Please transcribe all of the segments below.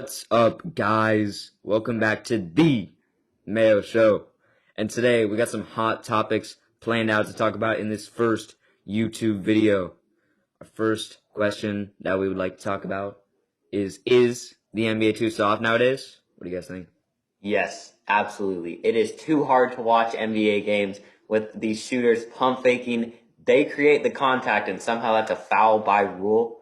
What's up, guys? Welcome back to the Mayo Show. And today we got some hot topics planned out to talk about in this first YouTube video. Our first question that we would like to talk about is the NBA too soft nowadays? What do you guys think? Yes, absolutely. It is too hard to watch NBA games with these shooters pump faking. They create the contact and somehow that's a foul by rule.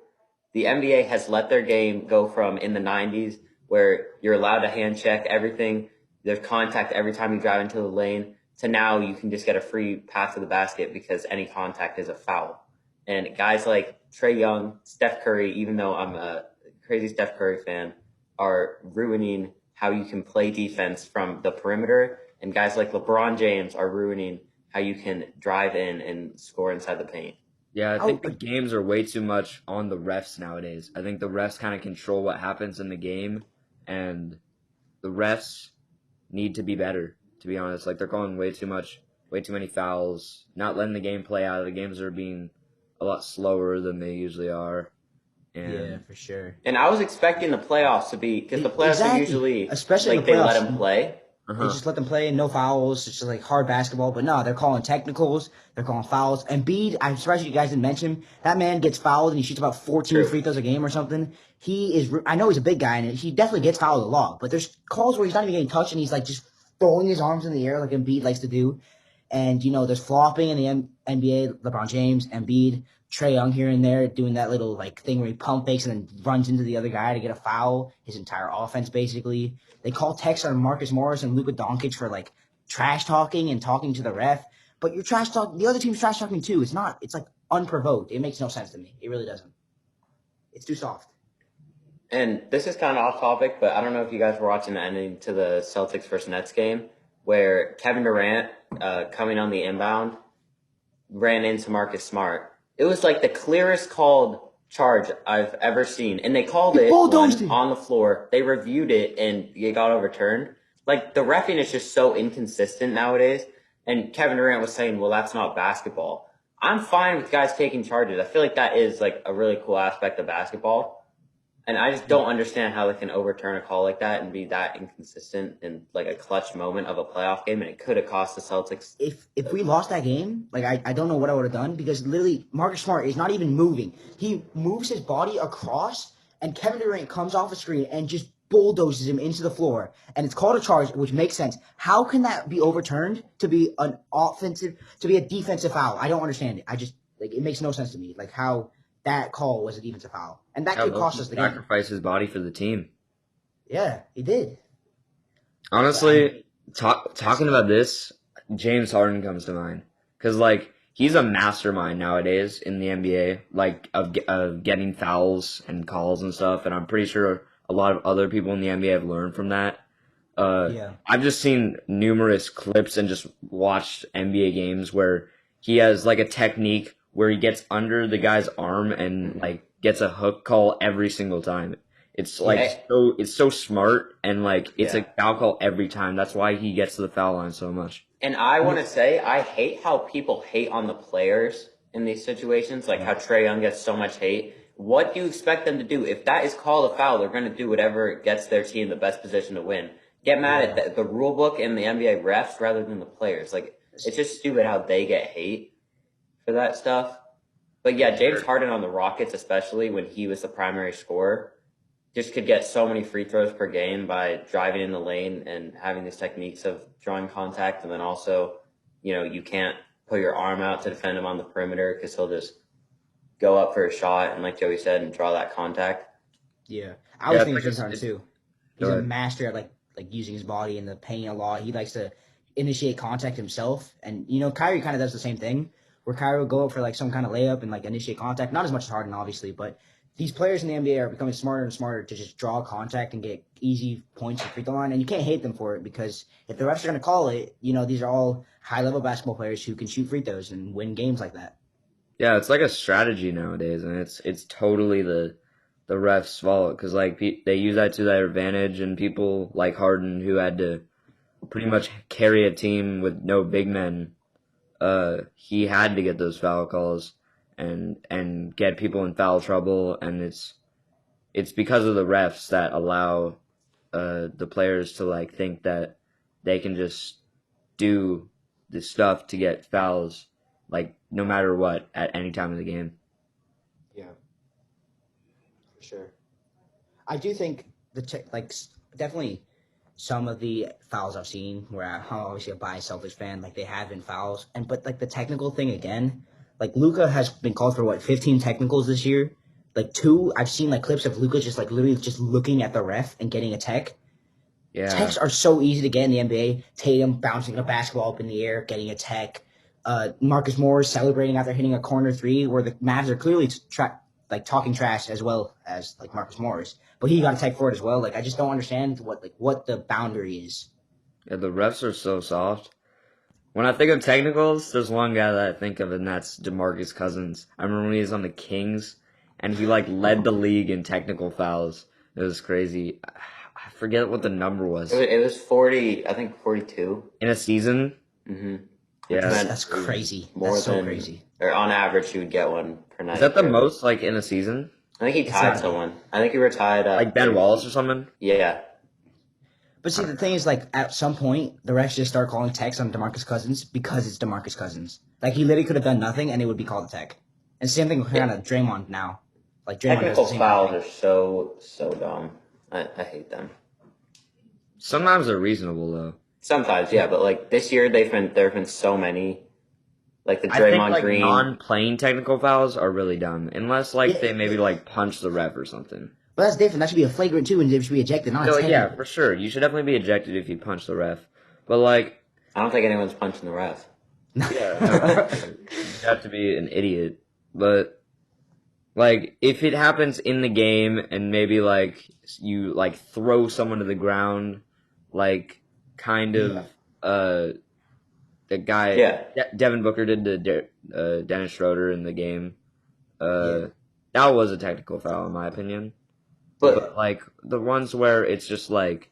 The NBA has let their game go from in the 90s where you're allowed to hand check everything. There's contact every time you drive into the lane to now you can just get a free pass to the basket because any contact is a foul. And guys like Trae Young, Steph Curry, even though I'm a crazy Steph Curry fan, are ruining how you can play defense from the perimeter. And guys like LeBron James are ruining how you can drive in and score inside the paint. Yeah, I think the games are way too much on the refs nowadays. I think the refs kind of control what happens in the game, and the refs need to be better, to be honest. Like, they're calling way too many fouls, not letting the game play out. The games are being a lot slower than they usually are. And Yeah, for sure. And I was expecting the playoffs to be, because the playoffs are usually, especially like, the they let playoffs, them play. They just let them play, no fouls. It's just like hard basketball. But no, they're calling technicals. They're calling fouls. Embiid, I'm surprised you guys didn't mention him. That man gets fouled and he shoots about 14 free throws a game or something. I know he's a big guy and he definitely gets fouled a lot. But there's calls where he's not even getting touched and he's like just throwing his arms in the air like Embiid likes to do. And, there's flopping in the NBA, LeBron James, Embiid, Trae Young here and there doing that little like thing where he pump fakes and then runs into the other guy to get a foul. His entire offense basically. They call techs on Marcus Morris and Luka Doncic for like trash talking and talking to the ref. But you're trash talking. The other team's trash talking too. It's not. It's like unprovoked. It makes no sense to me. It really doesn't. It's too soft. And this is kind of off topic, but I don't know if you guys were watching the ending to the Celtics versus Nets game where Kevin Durant, coming on the inbound, ran into Marcus Smart. It was like the clearest called charge I've ever seen. And they called it on the floor. They reviewed it and it got overturned. Like, the reffing is just so inconsistent nowadays. And Kevin Durant was saying, well, that's not basketball. I'm fine with guys taking charges. I feel like that is like a really cool aspect of basketball. And I just don't understand how they can overturn a call like that and be that inconsistent in like a clutch moment of a playoff game, and it could have cost the Celtics. If we lost that game, like I don't know what I would have done because literally Marcus Smart is not even moving. He moves his body across, and Kevin Durant comes off the screen and just bulldozes him into the floor, and it's called a charge, which makes sense. How can that be overturned to be a defensive foul? I don't understand it. It makes no sense to me. Like how that call was a defensive foul, and that could cost us the game. Sacrifice his body for the team. Yeah, he did. Honestly, talking about this, James Harden comes to mind because like he's a mastermind nowadays in the NBA, like of getting fouls and calls and stuff. And I'm pretty sure a lot of other people in the NBA have learned from that. I've just seen numerous clips and just watched NBA games where he has like a technique where he gets under the guy's arm and like gets a hook call every single time. It's like it's so smart and like it's a foul call every time. That's why he gets to the foul line so much. And I want to say I hate how people hate on the players in these situations, like how Trae Young gets so much hate. What do you expect them to do? If that is called a foul, they're going to do whatever gets their team the best position to win. Get mad at the rule book and the NBA refs rather than the players. Like, it's just stupid how they get hate for that stuff. But yeah, James Harden on the Rockets, especially when he was the primary scorer, just could get so many free throws per game by driving in the lane and having these techniques of drawing contact. And then also, you can't put your arm out to defend him on the perimeter because he'll just go up for a shot and, like Joey said, and draw that contact. Yeah, I was thinking James Harden too. He's a master at like using his body in the paint a lot. He likes to initiate contact himself, and Kyrie kind of does the same thing, where Kyrie will go up for like some kind of layup and like initiate contact. Not as much as Harden, obviously, but these players in the NBA are becoming smarter and smarter to just draw contact and get easy points at free throw line, and you can't hate them for it because if the refs are going to call it, these are all high-level basketball players who can shoot free throws and win games like that. Yeah, it's like a strategy nowadays, and it's totally the refs' fault because like they use that to their advantage, and people like Harden who had to pretty much carry a team with no big men, he had to get those foul calls and get people in foul trouble, and it's it's because of the refs that allow the players to like think that they can just do the stuff to get fouls, like no matter what at any time of the game. Yeah, for sure. I do think definitely some of the fouls I've seen where I'm obviously a biased selfish fan, like they have been fouls, but like the technical thing again, like Luka has been called for 15 technicals this year. Like two, I've seen like clips of Luka just like literally just looking at the ref and getting a tech. Yeah, Techs are so easy to get in the NBA. Tatum bouncing a basketball up in the air, getting a tech. Marcus Morris celebrating after hitting a corner three, where the Mavs are clearly talking trash as well as like Marcus Morris, but he got a tech for it as well. Like I just don't understand what the boundary is. yeah, the refs are so soft. When I think of technicals, there's one guy that I think of, and that's DeMarcus Cousins. I remember when he was on the Kings, and he like led the league in technical fouls. It was crazy. I forget what the number was It was 40, I think 42. in a season. Mm-hmm. Yeah, That's crazy. More That's so than, crazy. Or on average, he would get one per night. is that the most like in a season? I think he tied not- someone. I think he retired. Like Ben Wallace or something? Yeah. But see, the thing is, like, at some point, the refs just start calling techs on DeMarcus Cousins because it's DeMarcus Cousins. Like, he literally could have done nothing, and it would be called a tech. And same thing with kind of Draymond now. Like, Draymond Technical does the same fouls thing. are so dumb. I hate them. Sometimes they're reasonable though. Sometimes, yeah, but like this year, there have been so many. Like the I think Draymond like Green. non-playing technical fouls are really dumb, unless like Yeah, they maybe like punch the ref or something. But that's different. That should be a flagrant, too, and they should be ejected, not a So tech. yeah, for sure, you should definitely be ejected if you punch the ref. But like, I don't think anyone's punching the ref. yeah, you have to be an idiot. But like, if it happens in the game and maybe like you like throw someone to the ground, like kind of the guy Yeah. Devin Booker did to Dennis Schroeder in the game. That was a technical foul in my opinion. But like the ones where it's just like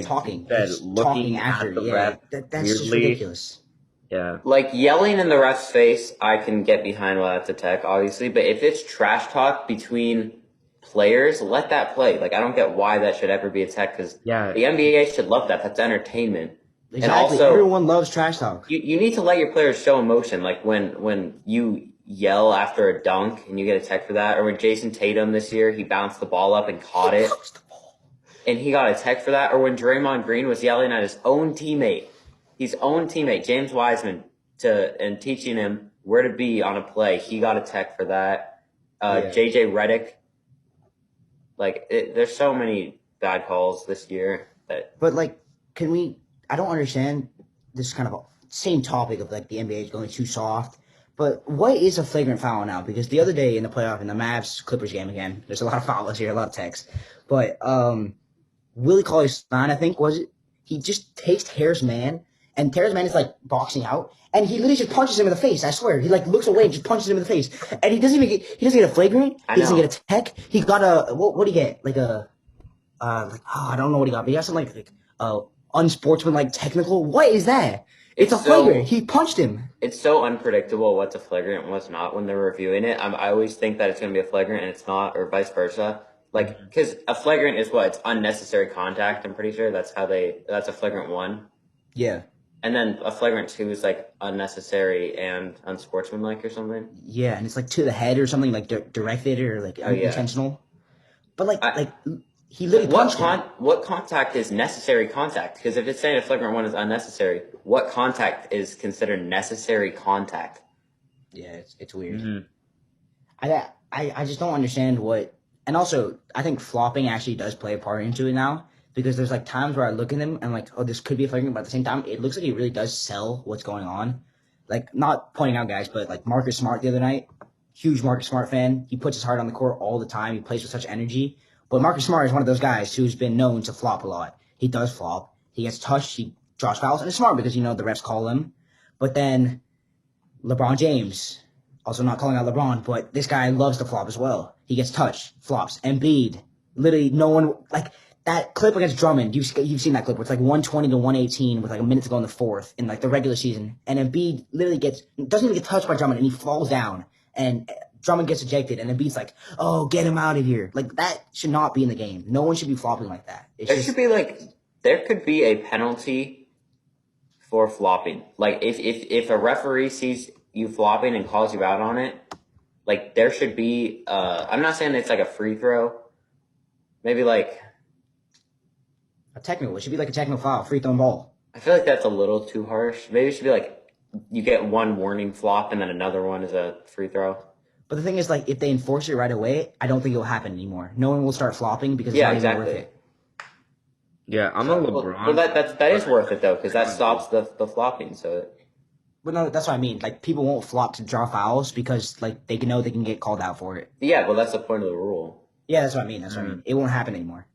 talking. that Just looking talking at after, the yeah. ref That's just weirdly. ridiculous. Yeah. Like yelling in the ref's face, I can get behind while that's a tech, obviously. But if it's trash talk between players, let that play. Like I don't get why that should ever be a tech because Yeah. the NBA should love that. That's entertainment. Exactly. And also, Everyone loves trash talk. you need to let your players show emotion. Like when you yell after a dunk and you get a tech for that, or when Jason Tatum this year, he bounced the ball up and caught it. And he got a tech for that, or when Draymond Green was yelling at his own teammate, James Wiseman, and teaching him where to be on a play, he got a tech for that. JJ Redick, there's so many bad calls this year that. But like, I don't understand this kind of same topic of like the NBA is going too soft. But what is a flagrant foul now? Because the other day in the playoff, in the Mavs Clippers game again, there's a lot of fouls here, a lot of techs. But Willie Cauley-Stein, I think, was it? He just takes Harris man, and Harris man is like boxing out, and he literally just punches him in the face. I swear, he like looks away and just punches him in the face, and he doesn't get a flagrant. He doesn't get a tech. He got a what do you get? I don't know what he got, but he got some like unsportsmanlike technical. What is that? It's a flagrant. He punched him. It's so unpredictable what's a flagrant and what's not when they're reviewing it. I always think that it's going to be a flagrant and it's not, or vice versa. Like, because a flagrant is what? It's unnecessary contact, I'm pretty sure. That's a flagrant 1. Yeah. And then a flagrant 2 is like unnecessary and unsportsmanlike or something. Yeah, and it's like to the head or something, like directed or like unintentional. But he literally punched him. What contact is necessary contact? Because if it's saying a flagrant 1 is unnecessary, what contact is considered necessary contact? Yeah, it's weird. Mm-hmm. I just don't understand what. And also, I think flopping actually does play a part into it now, because there's like times where I look at him and I'm like, oh, this could be a flagrant, but at the same time, it looks like he really does sell what's going on. Like, not pointing out guys, but like Marcus Smart the other night, huge Marcus Smart fan. He puts his heart on the court all the time. He plays with such energy. But Marcus Smart is one of those guys who's been known to flop a lot. He does flop. He gets touched. He draws fouls, and it's smart because the refs call him. But then LeBron James, also not calling out LeBron, but this guy loves to flop as well. He gets touched, flops. Embiid, literally no one, like that clip against Drummond, you've seen that clip where it's like 120 to 118 with like a minute to go in the fourth in like the regular season. And Embiid literally doesn't even get touched by Drummond, and he falls down. And Drummond gets ejected, and Embiid's like, "Oh, get him out of here!" Like that should not be in the game. No one should be flopping like that. It's There just should be there could be a penalty for flopping. Like if a referee sees you flopping and calls you out on it, like there should be. I'm not saying it's like a free throw. Maybe like a technical. It should be like a technical foul, free throw ball. I feel like that's a little too harsh. Maybe it should be like you get one warning flop and then another one is a free throw. But the thing is, like, if they enforce it right away, I don't think it will happen anymore. No one will start flopping because it's Yeah, not even exactly. worth it. Yeah, I'm a LeBron. Well, that is worth it though because that stops the flopping. So But no, that's what I mean. Like, people won't flop to draw fouls because, like, they can know they can get called out for it. yeah, well that's the point of the rule. Yeah, that's what I mean. That's what I mean. It won't happen anymore.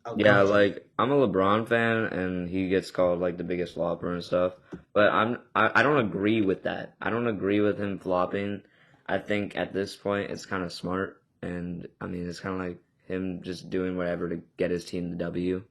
Oh, Yeah, God. like I'm a LeBron fan, and he gets called like the biggest flopper and stuff. But I don't agree with that. I don't agree with him flopping. I think at this point it's kind of smart, and I mean it's kind of like him just doing whatever to get his team the W.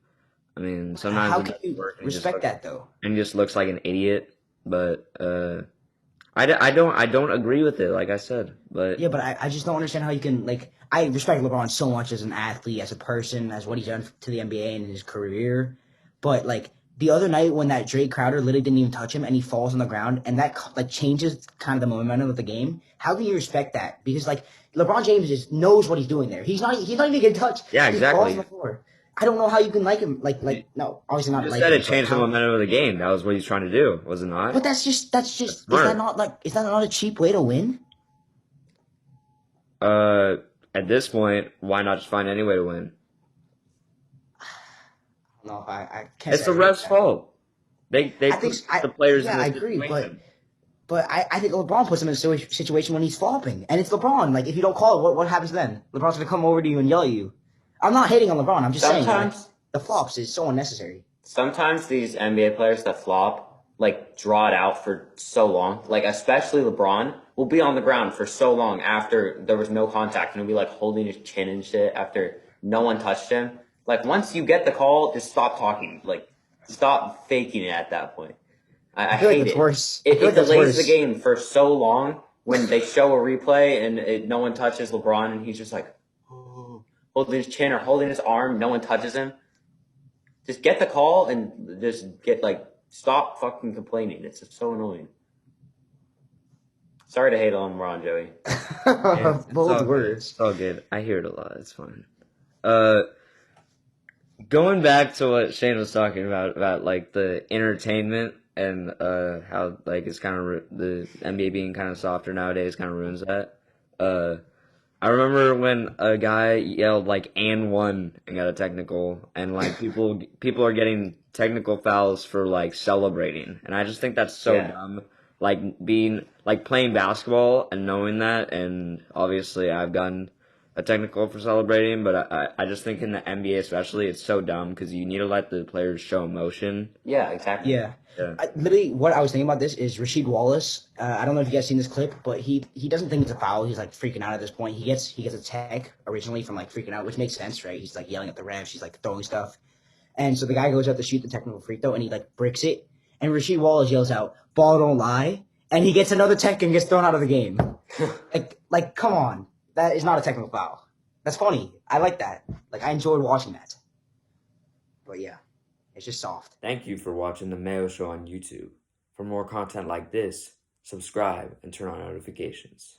I mean sometimes How it can doesn't you work, and he just respect looks, that, though? and he just looks like an idiot. But I don't agree with it, like I said. But Yeah, but I just don't understand how you can, like, I respect LeBron so much as an athlete, as a person, as what he's done to the NBA and his career. But, like, the other night when that Drake Crowder literally didn't even touch him and he falls on the ground and that, like, changes kind of the momentum of the game, how can you respect that? Because, like, LeBron James just knows what he's doing there. He's not even getting touched. Yeah, He falls exactly. on the floor. I don't know how you can like him. No, obviously not you just like said him. it changed the momentum of the game. That was what he's trying to do, was it not? But that's just, is smart. that not, like, is that not a cheap way to win? At this point, why not just find any way to win? No, I can't It's say the I agree with refs' that. fault. They I think put the players yeah, in I this agree, situation. but I think LeBron puts him in a situation when he's flopping, and it's LeBron. Like, if you don't call it, what happens then? LeBron's gonna come over to you and yell at you. I'm not hating on LeBron. I'm just saying, like, Sometimes the flops is so unnecessary. sometimes these NBA players that flop like draw it out for so long. Like especially LeBron will be on the ground for so long after there was no contact and he'll be like holding his chin and shit after no one touched him. Like once you get the call, just stop talking. Like stop faking it at that point. I feel like hate that's it. worse. I feel like It that's delays the worse. game for so long when they show a replay and no one touches LeBron and he's just like holding his chin or holding his arm. No one touches him. Just get the call and just stop fucking complaining. It's just so annoying. Sorry to hate on LeBron, Joey. It's Bold all good. words. It's all good. I hear it a lot. It's fine. Going back to what Shane was talking about like the entertainment and how like it's kind of the NBA being kind of softer nowadays kind of ruins that. I remember when a guy yelled like "and one" and got a technical, and like people are getting technical fouls for like celebrating, and I just think that's so Yeah. dumb. Like being like playing basketball and knowing that, and obviously I've gotten a technical for celebrating, but I just think in the NBA especially it's so dumb because you need to let the players show emotion. Yeah, exactly. Yeah. Yeah. Literally, what I was thinking about this is Rasheed Wallace. I don't know if you guys seen this clip, but he doesn't think it's a foul. He's like freaking out at this point. He gets a tech originally from like freaking out, which makes sense, right? He's like yelling at the refs. He's like throwing stuff, and so the guy goes out to shoot the technical free throw, and he like bricks it. And Rasheed Wallace yells out, "Ball don't lie," and he gets another tech and gets thrown out of the game. like, come on, that is not a technical foul. That's funny. I like that. Like, I enjoyed watching that. But yeah. It's just soft. Thank you for watching the Mayo Show on YouTube. For more content like this, subscribe and turn on notifications.